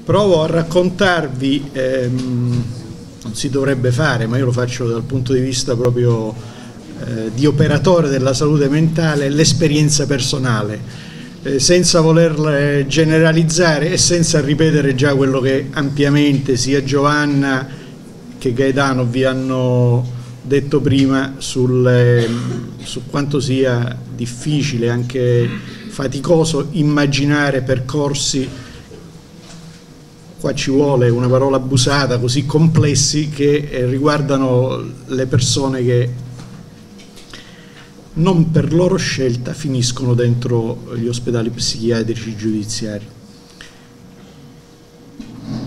provo a raccontarvi, non si dovrebbe fare, ma io lo faccio dal punto di vista proprio di operatore della salute mentale, l'esperienza personale, senza voler generalizzare e senza ripetere già quello che ampiamente sia Giovanna che Gaetano vi hanno detto prima su quanto sia difficile, anche faticoso, immaginare percorsi, qua ci vuole una parola abusata, così complessi, che riguardano le persone che non per loro scelta finiscono dentro gli ospedali psichiatrici giudiziari.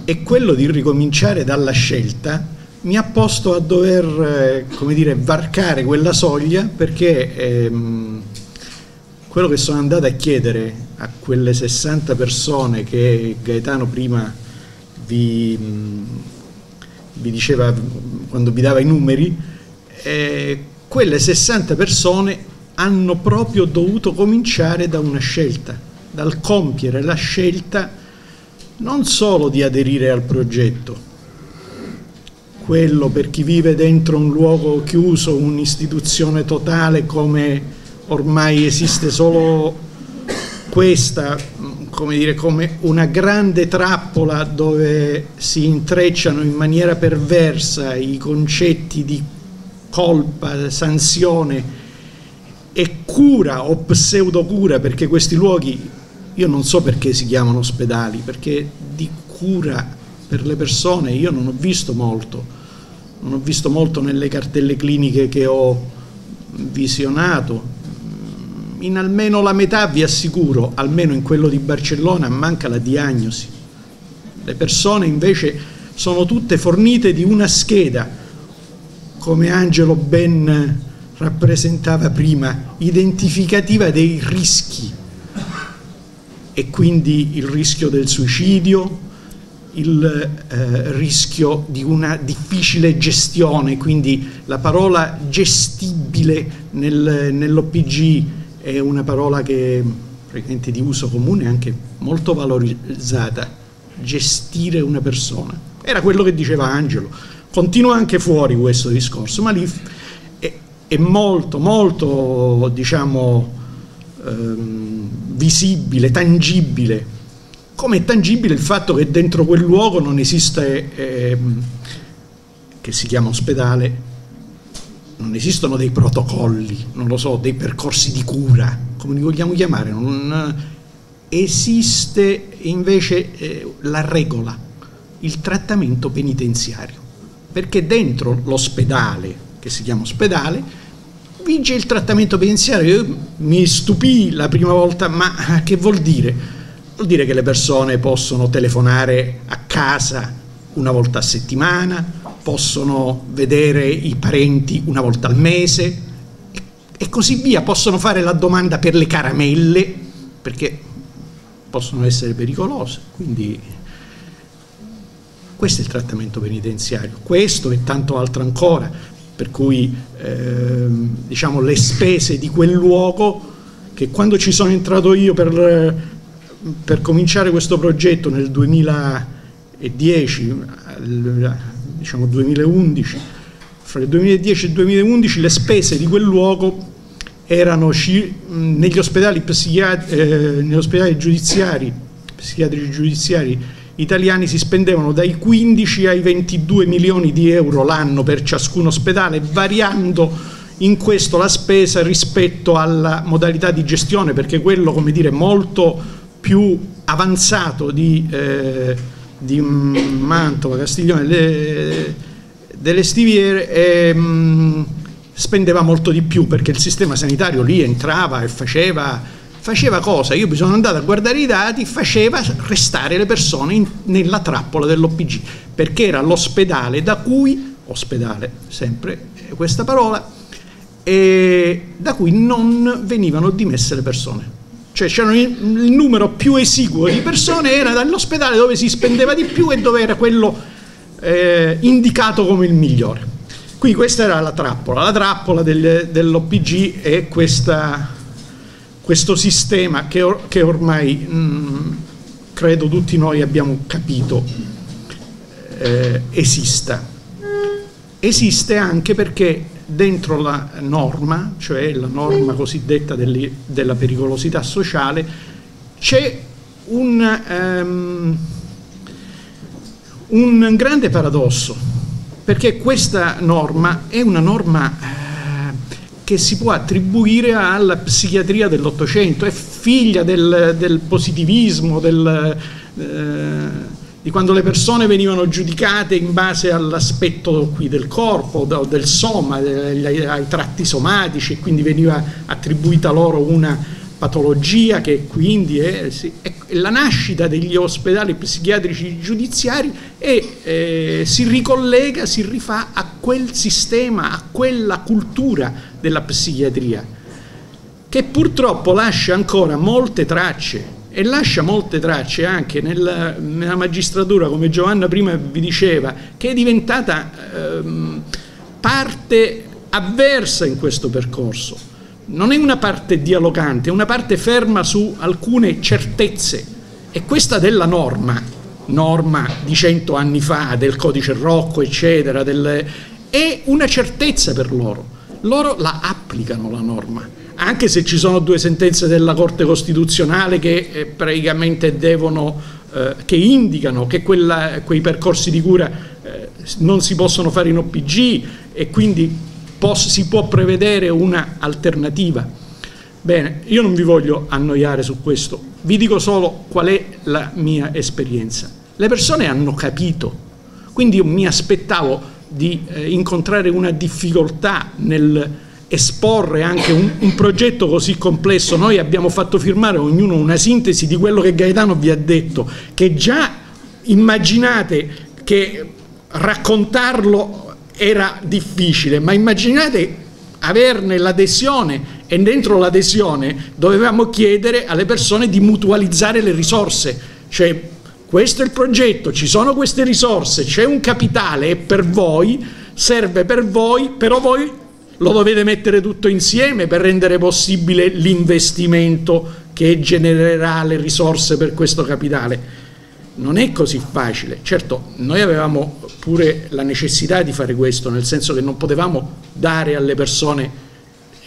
E quello di ricominciare dalla scelta mi ha posto a dover, come dire, varcare quella soglia, perché quello che sono andato a chiedere a quelle 60 persone che Gaetano prima vi diceva quando vi dava i numeri, quelle 60 persone hanno proprio dovuto cominciare da una scelta, dal compiere la scelta non solo di aderire al progetto, quello per chi vive dentro un luogo chiuso, un'istituzione totale come ormai esiste solo questa, come dire, come una grande trappola dove si intrecciano in maniera perversa i concetti di colpa, sanzione e cura o pseudocura, perché questi luoghi, io non so perché si chiamano ospedali, perché di cura per le persone io non ho visto molto nelle cartelle cliniche che ho visionato. In almeno la metà, vi assicuro, almeno in quello di Barcellona, manca la diagnosi. Le persone invece sono tutte fornite di una scheda, come Angelo ben rappresentava prima, identificativa dei rischi, e quindi il rischio del suicidio, il rischio di una difficile gestione, quindi la parola gestibile nell'OPG è una parola che praticamente di uso comune, anche molto valorizzata. Gestire una persona era quello che diceva Angelo. Continua anche fuori questo discorso, ma lì è molto diciamo visibile, tangibile. Come è tangibile il fatto che dentro quel luogo non esiste, che si chiama ospedale, non esistono dei protocolli, non lo so, dei percorsi di cura, come li vogliamo chiamare, non esiste invece la regola, il trattamento penitenziario, perché dentro l'ospedale, che si chiama ospedale, vige il trattamento penitenziario. Io mi stupì la prima volta, ma che vuol dire? Vuol dire che le persone possono telefonare a casa una volta a settimana, possono vedere i parenti una volta al mese e così via, possono fare la domanda per le caramelle perché possono essere pericolose. Quindi questo è il trattamento penitenziario, questo e tanto altro ancora, per cui diciamo le spese di quel luogo, che quando ci sono entrato io per cominciare questo progetto nel 2010, diciamo 2011, fra il 2010 e il 2011 le spese di quel luogo erano negli ospedali giudiziari, psichiatrici giudiziari italiani, si spendevano dai 15 ai 22 milioni di euro l'anno per ciascun ospedale, variando in questo la spesa rispetto alla modalità di gestione, perché quello, come dire, molto più avanzato di Mantova, Castiglione, delle Stiviere, spendeva molto di più, perché il sistema sanitario lì entrava e faceva cosa? Io sono andato a guardare i dati, faceva restare le persone nella trappola dell'OPG, perché era l'ospedale da cui, ospedale sempre questa parola, da cui non venivano dimesse le persone. Cioè c'erano il numero più esiguo di persone era dall'ospedale dove si spendeva di più e dove era quello indicato come il migliore. Quindi questa era la trappola dell'OPG, è questo sistema che ormai credo tutti noi abbiamo capito esista. Esiste anche perché dentro la norma, cioè la norma cosiddetta della pericolosità sociale, c'è un grande paradosso, perché questa norma è una norma che si può attribuire alla psichiatria dell'Ottocento, è figlia del positivismo, di quando le persone venivano giudicate in base all'aspetto qui del corpo, del soma, ai tratti somatici, e quindi veniva attribuita loro una patologia che quindi è la nascita degli ospedali psichiatrici giudiziari, e si ricollega, si rifà a quel sistema, a quella cultura della psichiatria, che purtroppo lascia ancora molte tracce, e lascia molte tracce anche nella magistratura, come Giovanna prima vi diceva, che è diventata parte avversa in questo percorso. Non è una parte dialogante, è una parte ferma su alcune certezze, e questa della norma di 100 anni fa, del codice Rocco, eccetera, è una certezza per loro. Loro la applicano la norma, anche se ci sono 2 sentenze della Corte Costituzionale che praticamente che indicano che quei percorsi di cura non si possono fare in OPG, e quindi si può prevedere una alternativa. Bene, io non vi voglio annoiare su questo, vi dico solo qual è la mia esperienza. Le persone hanno capito, quindi io mi aspettavo di incontrare una difficoltà nel esporre anche un progetto così complesso. Noi abbiamo fatto firmare ognuno una sintesi di quello che Gaetano vi ha detto, che già immaginate che raccontarlo era difficile, ma immaginate averne l'adesione, e dentro l'adesione dovevamo chiedere alle persone di mutualizzare le risorse, cioè questo è il progetto, ci sono queste risorse, c'è un capitale, è per voi, serve per voi, però voi lo dovete mettere tutto insieme per rendere possibile l'investimento che genererà le risorse per questo capitale. Non è così facile. Certo, noi avevamo pure la necessità di fare questo, nel senso che non potevamo dare alle persone,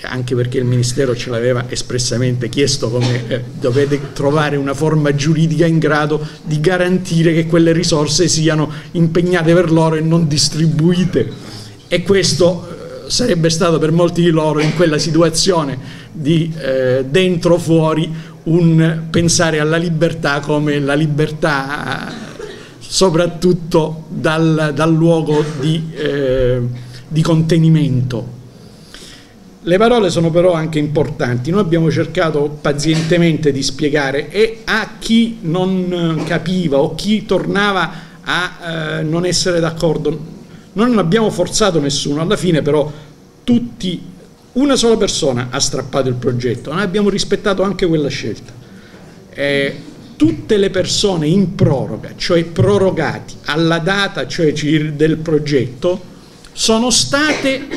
anche perché il Ministero ce l'aveva espressamente chiesto, come dovete trovare una forma giuridica in grado di garantire che quelle risorse siano impegnate per loro e non distribuite, e questo sarebbe stato per molti di loro, in quella situazione di dentro fuori, un pensare alla libertà come la libertà soprattutto dal luogo di contenimento. Le parole sono però anche importanti. Noi abbiamo cercato pazientemente di spiegare, e a chi non capiva o chi tornava a non essere d'accordo, non abbiamo forzato nessuno. Alla fine però una sola persona ha strappato il progetto, noi abbiamo rispettato anche quella scelta. Tutte le persone in proroga, cioè prorogati alla data, cioè del progetto, sono state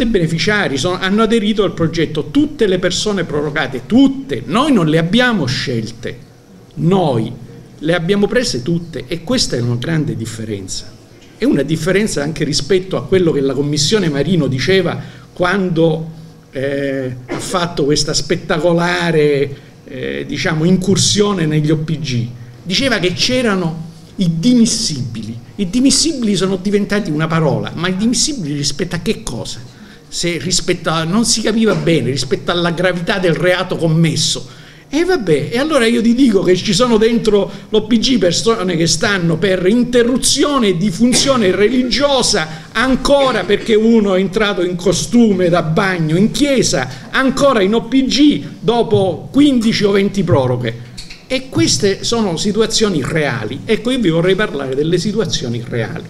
beneficiari, hanno aderito al progetto. Tutte le persone prorogate, tutte, noi non le abbiamo scelte, noi le abbiamo prese tutte, e questa è una grande differenza. È una differenza anche rispetto a quello che la Commissione Marino diceva quando ha fatto questa spettacolare incursione negli OPG. Diceva che c'erano i dimissibili. I dimissibili sono diventati una parola, ma i dimissibili rispetto a che cosa? Non si capiva bene, rispetto alla gravità del reato commesso. E vabbè, e allora io ti dico che ci sono dentro l'OPG persone che stanno per interruzione di funzione religiosa, ancora perché uno è entrato in costume da bagno in chiesa, ancora in OPG dopo 15 o 20 proroghe. E queste sono situazioni reali. Ecco, io vi vorrei parlare delle situazioni reali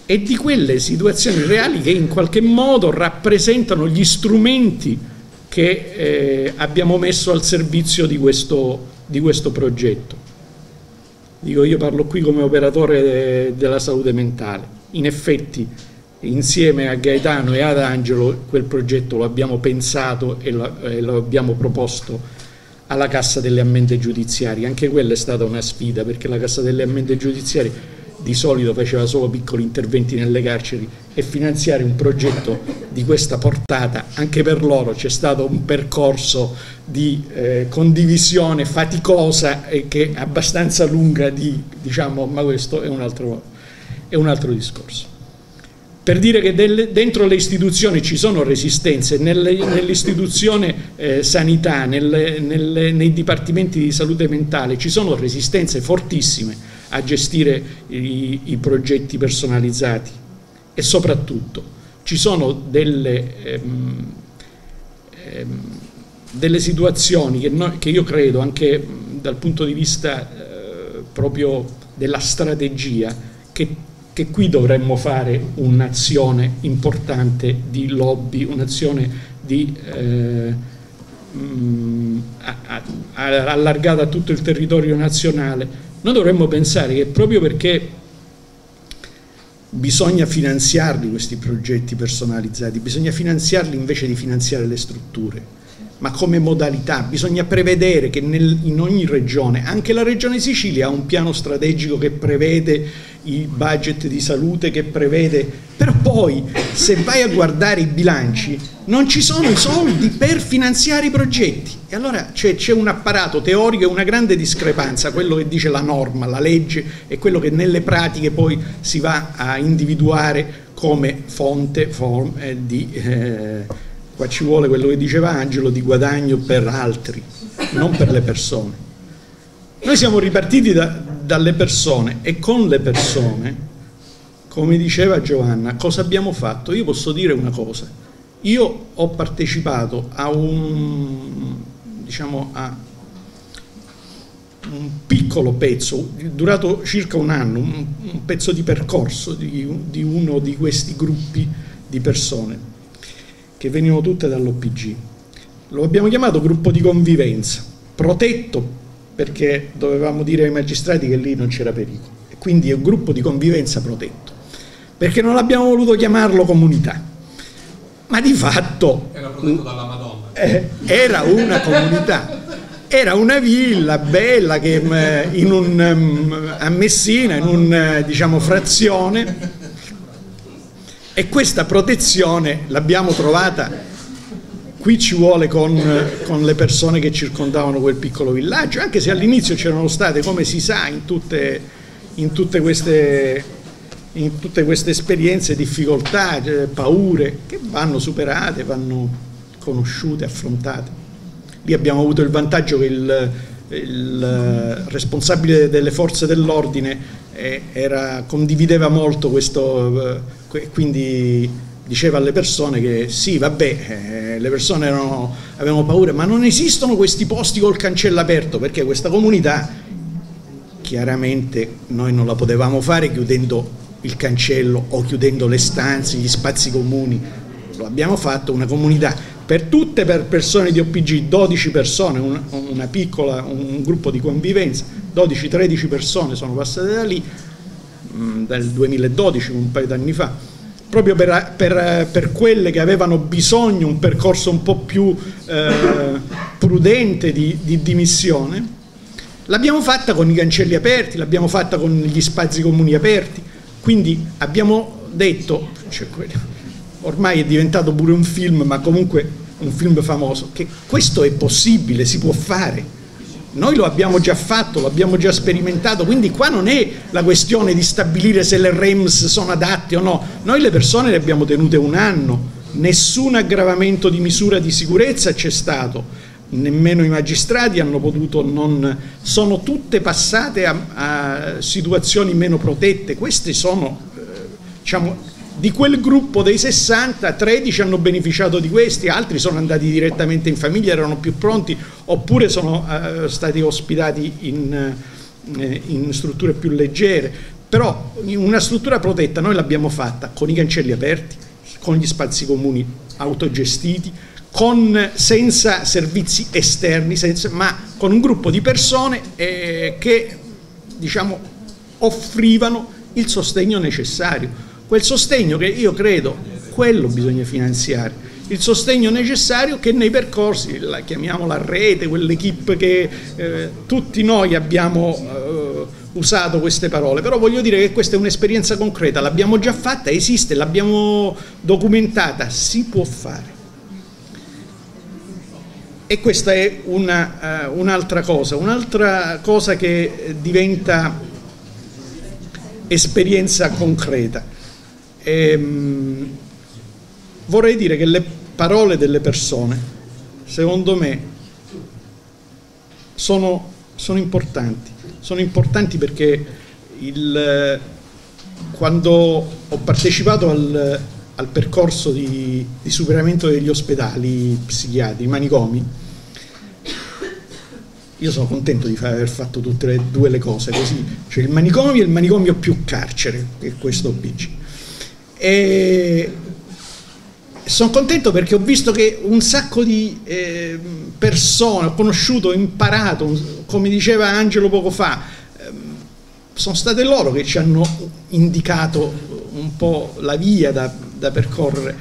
e di quelle situazioni reali che in qualche modo rappresentano gli strumenti che abbiamo messo al servizio di questo progetto. Dico, io parlo qui come operatore della salute mentale. In effetti, insieme a Gaetano e ad Angelo, quel progetto lo abbiamo pensato e lo abbiamo proposto alla Cassa delle Ammende Giudiziarie. Anche quella è stata una sfida, perché la Cassa delle Ammende Giudiziarie di solito faceva solo piccoli interventi nelle carceri, e finanziare un progetto di questa portata, anche per loro c'è stato un percorso di condivisione faticosa e che è abbastanza lunga, diciamo, ma questo è un altro discorso. Per dire che dentro le istituzioni ci sono resistenze, nell'istituzione sanità, nei dipartimenti di salute mentale ci sono resistenze fortissime a gestire i progetti personalizzati, e soprattutto ci sono delle situazioni che io credo, anche dal punto di vista proprio della strategia, che qui dovremmo fare un'azione importante di lobby, un'azione allargata a tutto il territorio nazionale. Noi dovremmo pensare che proprio perché bisogna finanziarli questi progetti personalizzati, bisogna finanziarli invece di finanziare le strutture, ma come modalità bisogna prevedere che in ogni regione, anche la regione Sicilia ha un piano strategico che prevede i budget di salute, che prevede, però poi se vai a guardare i bilanci non ci sono i soldi per finanziare i progetti, e allora c'è un apparato teorico e una grande discrepanza, quello che dice la norma, la legge, e quello che nelle pratiche poi si va a individuare come fonte qua ci vuole quello che diceva Angelo, di guadagno per altri, non per le persone. Noi siamo ripartiti dalle persone, e con le persone, come diceva Giovanna, cosa abbiamo fatto? Io posso dire una cosa: io ho partecipato a un piccolo pezzo, durato circa un anno, un pezzo di percorso di uno di questi gruppi di persone che venivano tutte dall'OPG. Lo abbiamo chiamato gruppo di convivenza, protetto perché dovevamo dire ai magistrati che lì non c'era pericolo, e quindi è un gruppo di convivenza protetto, perché non abbiamo voluto chiamarlo comunità, ma di fatto era protetto dalla Madonna. Era una comunità, era una villa bella che a Messina, in un frazione, e questa protezione l'abbimme trovata, qui ci vuole, con le persone che circondavano quel piccolo villaggio, anche se all'inizio c'erano state, come si sa, in tutte queste esperienze, difficoltà, paure che vanno superate, vanno conosciute, affrontate. Lì abbiamo avuto il vantaggio che il responsabile delle forze dell'ordine condivideva molto questo, quindi diceva alle persone che sì, vabbè, le persone avevano paura, ma non esistono questi posti col cancello aperto, perché questa comunità chiaramente noi non la potevamo fare chiudendo il cancello o chiudendo le stanze, gli spazi comuni. Lo abbiamo fatto una comunità per tutte, per persone di OPG, 12 persone, un gruppo di convivenza, 12-13 persone sono passate da lì dal 2012, un paio d'anni fa, proprio per quelle che avevano bisogno un percorso un po' più prudente di dimissione. L'abbiamo fatta con i cancelli aperti, l'abbiamo fatta con gli spazi comuni aperti, quindi abbiamo detto, ormai è diventato pure un film, ma comunque un film famoso, che questo è possibile, si può fare. Noi lo abbiamo già fatto, lo abbiamo già sperimentato, quindi qua non è la questione di stabilire se le REMS sono adatte o no. Noi le persone le abbiamo tenute un anno, nessun aggravamento di misura di sicurezza c'è stato, nemmeno i magistrati hanno potuto, sono tutte passate a situazioni meno protette. Queste sono, di quel gruppo dei 60, 13 hanno beneficiato di questi, altri sono andati direttamente in famiglia, erano più pronti, oppure sono stati ospitati in strutture più leggere. Però una struttura protetta noi l'abbiamo fatta con i cancelli aperti, con gli spazi comuni autogestiti, senza servizi esterni, ma con un gruppo di persone che offrivano il sostegno necessario. Quel sostegno che io credo, quello bisogna finanziare. il sostegno necessario che nei percorsi, chiamiamola rete, quell'equipe che tutti noi abbiamo usato queste parole, però voglio dire che questa è un'esperienza concreta, l'abbiamo già fatta, esiste, l'abbiamo documentata, si può fare. E questa è un'altra cosa che diventa esperienza concreta. Vorrei dire che le parole delle persone, secondo me, sono importanti perché quando ho partecipato al percorso di superamento degli ospedali psichiatri, i manicomi, io sono contento di aver fatto tutte e due le cose così, cioè il manicomio e il manicomio più carcere, che è questo OPG. E sono contento perché ho visto che un sacco di persone, ho conosciuto, ho imparato, come diceva Angelo poco fa, sono state loro che ci hanno indicato un po' la via da percorrere.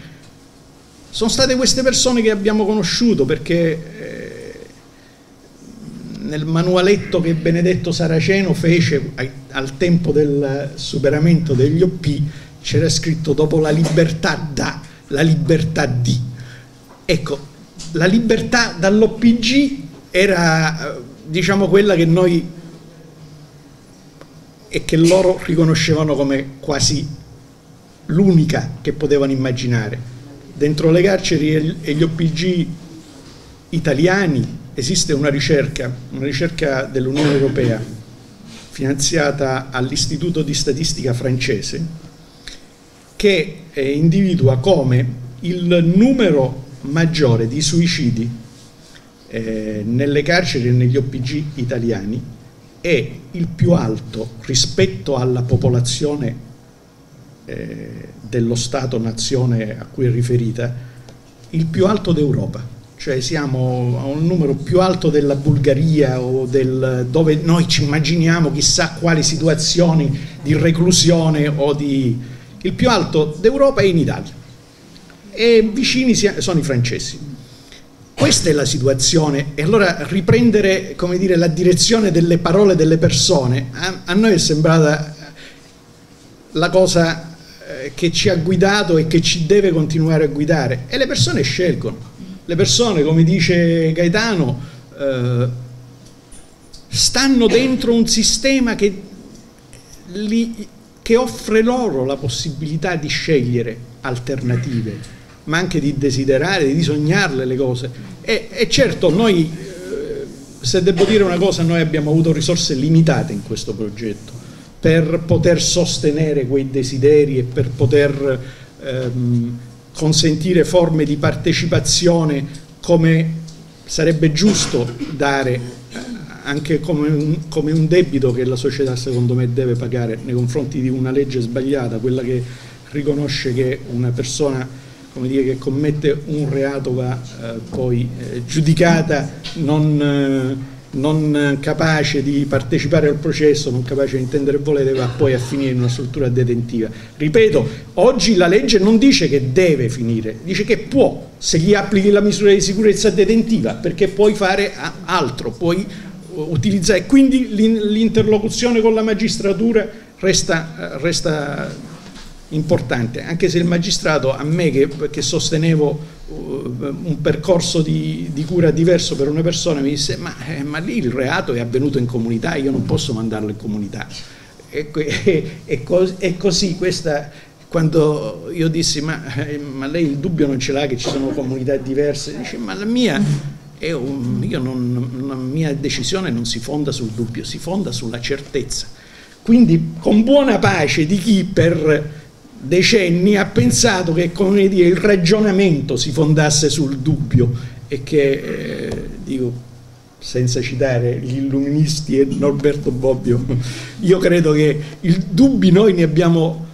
Sono state queste persone che abbiamo conosciuto, perché nel manualetto che Benedetto Saraceno fece al tempo del superamento degli OP c'era scritto: dopo la libertà la libertà di. Ecco, la libertà dall'OPG era, diciamo, quella che noi e che loro riconoscevano come quasi l'unica che potevano immaginare. Dentro le carceri e gli OPG italiani esiste una ricerca dell'Unione Europea finanziata all'Istituto di Statistica francese, che individua come il numero maggiore di suicidi nelle carceri e negli OPG italiani è il più alto rispetto alla popolazione dello Stato-nazione a cui è riferita, il più alto d'Europa. Cioè siamo a un numero più alto della Bulgaria o dove noi ci immaginiamo chissà quali situazioni di reclusione o di... Il più alto d'Europa è in Italia e vicini sono i francesi. Questa è la situazione, e allora riprendere, come dire, la direzione delle parole delle persone a noi è sembrata la cosa che ci ha guidato e che ci deve continuare a guidare, e le persone scelgono. Le persone, come dice Gaetano, stanno dentro un sistema che offre loro la possibilità di scegliere alternative, ma anche di desiderare, di sognarle le cose. E certo, noi, se devo dire una cosa, noi abbiamo avuto risorse limitate in questo progetto per poter sostenere quei desideri e per poter consentire forme di partecipazione come sarebbe giusto dare, anche come un debito che la società secondo me deve pagare nei confronti di una legge sbagliata, quella che riconosce che una persona, come dire, che commette un reato va poi giudicata non capace di partecipare al processo, non capace di intendere e volere, va poi a finire in una struttura detentiva. Ripeto, oggi la legge non dice che deve finire, dice che può, se gli applichi la misura di sicurezza detentiva, perché puoi fare altro, puoi utilizzare, quindi l'interlocuzione con la magistratura resta importante, anche se il magistrato, a me che sostenevo un percorso di cura diverso per una persona, mi disse ma lì il reato è avvenuto in comunità, io non posso mandarlo in comunità. E così questa, quando io dissi ma lei il dubbio non ce l'ha che ci sono comunità diverse, dice ma la mia la mia decisione non si fonda sul dubbio, si fonda sulla certezza, quindi con buona pace di chi per decenni ha pensato che, come dire, il ragionamento si fondasse sul dubbio, e che, dico, senza citare gli illuministi e Norberto Bobbio, io credo che i dubbi noi ne abbiamo,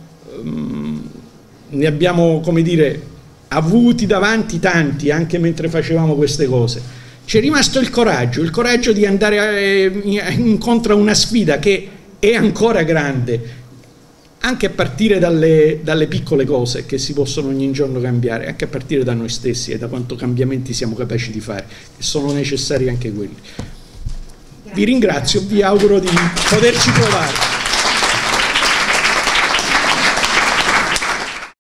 come dire, avuti davanti tanti, anche mentre facevamo queste cose. C'è rimasto il coraggio di andare incontro a una sfida che è ancora grande, anche a partire dalle piccole cose che si possono ogni giorno cambiare, anche a partire da noi stessi e da quanto cambiamenti siamo capaci di fare, e sono necessari anche quelli. Vi ringrazio, vi auguro di poterci trovare.